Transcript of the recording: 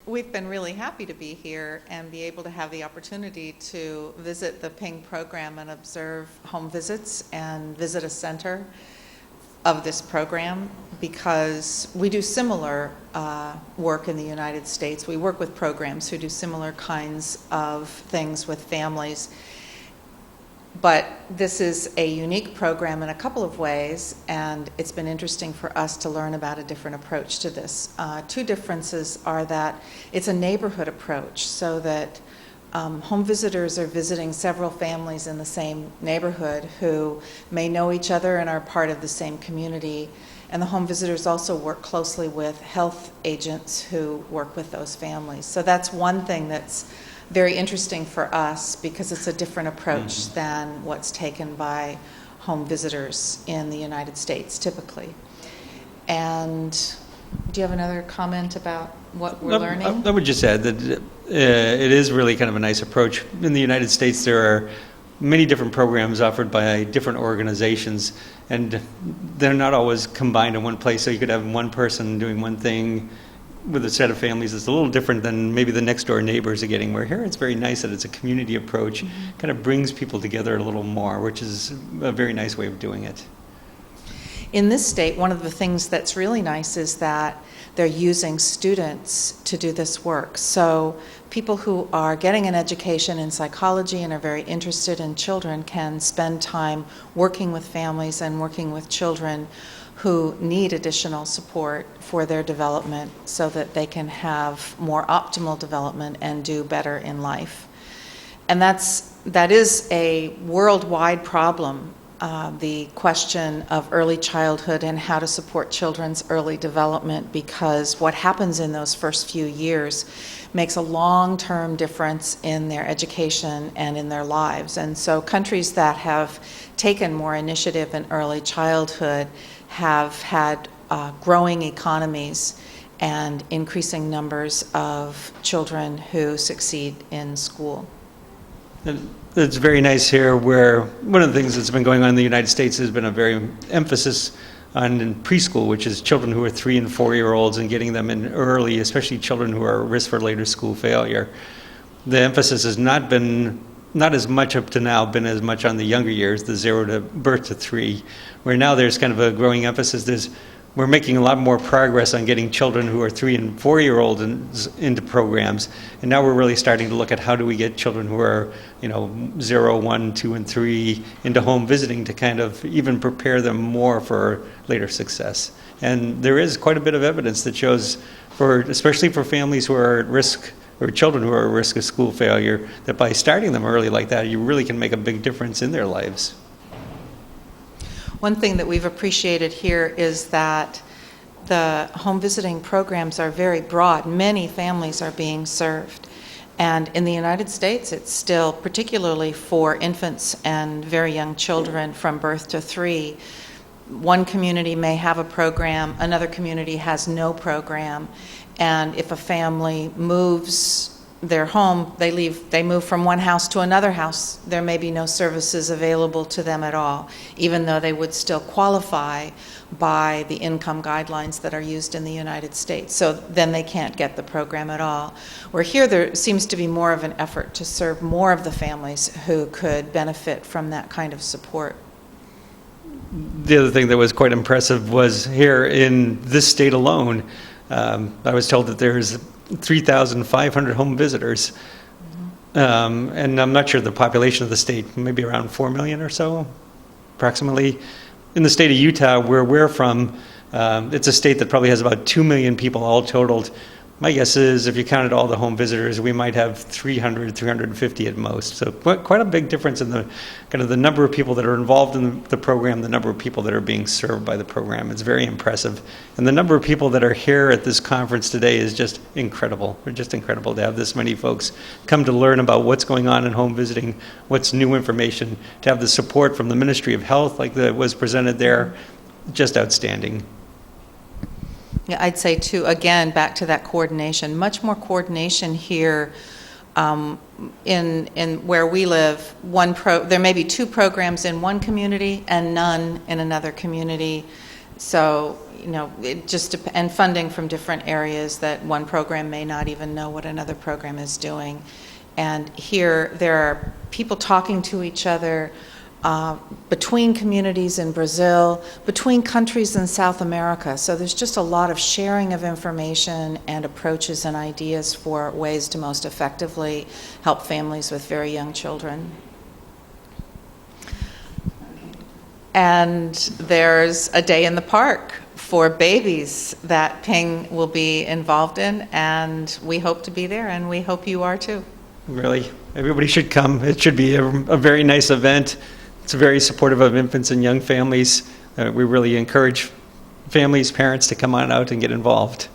We've been really happy to be here and be able to have the opportunity to visit the PIM program and observe home visits and visit a center of this program, because we do similar work in the United States. We work with programs who do similar kinds of things with families. But this is a unique program in a couple of ways, and it's been interesting for us to learn about a different approach to this. Two differences are that it's a neighborhood approach, so that home visitors are visiting several families in the same neighborhood who may know each other and are part of the same community. And the home visitors also work closely with health agents who work with those families. So that's one thing that's very interesting for us, because it's a different approach than what's taken by home visitors in the United States typically. And do you have another comment about what we're learning? I would just add that it is really kind of a nice approach. In the United States, there are many different programs offered by different organizations, and they're not always combined in one place. So you could have one person doing one thing with a set of families that's a little different than maybe the next door neighbors are getting. Where here it's very nice that it's a community approach, kind of brings people together a little more, which is a very nice way of doing it. In this state, one of the things that's really nice is that they're using students to do this work. So people who are getting an education in psychology and are very interested in children can spend time working with families and working with children who need additional support for their development so that they can have more optimal development and do better in life. And that is a worldwide problem, the question of early childhood and how to support children's early development, because what happens in those first few years makes a long-term difference in their education and in their lives. And so countries that have taken more initiative in early childhood have had growing economies and increasing numbers of children who succeed in school. It's very nice here, where one of the things that's been going on in the United States has been a very emphasis on in preschool, which is children who are 3 and 4-year-olds, and getting them in early, especially children who are at risk for later school failure. The emphasis has not as much up to now been as much on the younger years, the 0 to birth to 3, where now there's kind of a growing emphasis. We're making a lot more progress on getting children who are 3 and 4-year-olds into programs, and now we're really starting to look at how do we get children who are 0, 1, 2, and 3 into home visiting to kind of even prepare them more for later success. And there is quite a bit of evidence that shows, especially for families who are at risk, or children who are at risk of school failure, that by starting them early like that, you really can make a big difference in their lives. One thing that we've appreciated here is that the home visiting programs are very broad. Many families are being served. And in the United States, it's still, particularly for infants and very young children from birth to 3, one community may have a program, another community has no program. And if a family moves their home, they move from one house to another house, there may be no services available to them at all, even though they would still qualify by the income guidelines that are used in the United States. So then they can't get the program at all. Where here there seems to be more of an effort to serve more of the families who could benefit from that kind of support. The other thing that was quite impressive was here in this state alone, I was told that there's 3,500 home visitors. And I'm not sure the population of the state, maybe around 4 million or so, approximately. In the state of Utah, where we're from, it's a state that probably has about 2 million people all totaled. My guess is if you counted all the home visitors, we might have 300, 350 at most. So quite a big difference in the kind of the number of people that are involved in the program, the number of people that are being served by the program. It's very impressive. And the number of people that are here at this conference today is just incredible. It's just incredible to have this many folks come to learn about what's going on in home visiting, what's new information, to have the support from the Ministry of Health like that was presented there. Just outstanding. Yeah, I'd say too, again, back to that coordination, much more coordination here in where we live. There may be 2 programs in one community and none in another community. So, and funding from different areas that one program may not even know what another program is doing. And here there are people talking to each other between communities in Brazil, between countries in South America. So there's just a lot of sharing of information and approaches and ideas for ways to most effectively help families with very young children. And there's a day in the park for babies that PIM will be involved in, and we hope to be there, and we hope you are too. Really, everybody should come. It should be a very nice event. It's very supportive of infants and young families. We really encourage families, parents to come on out and get involved.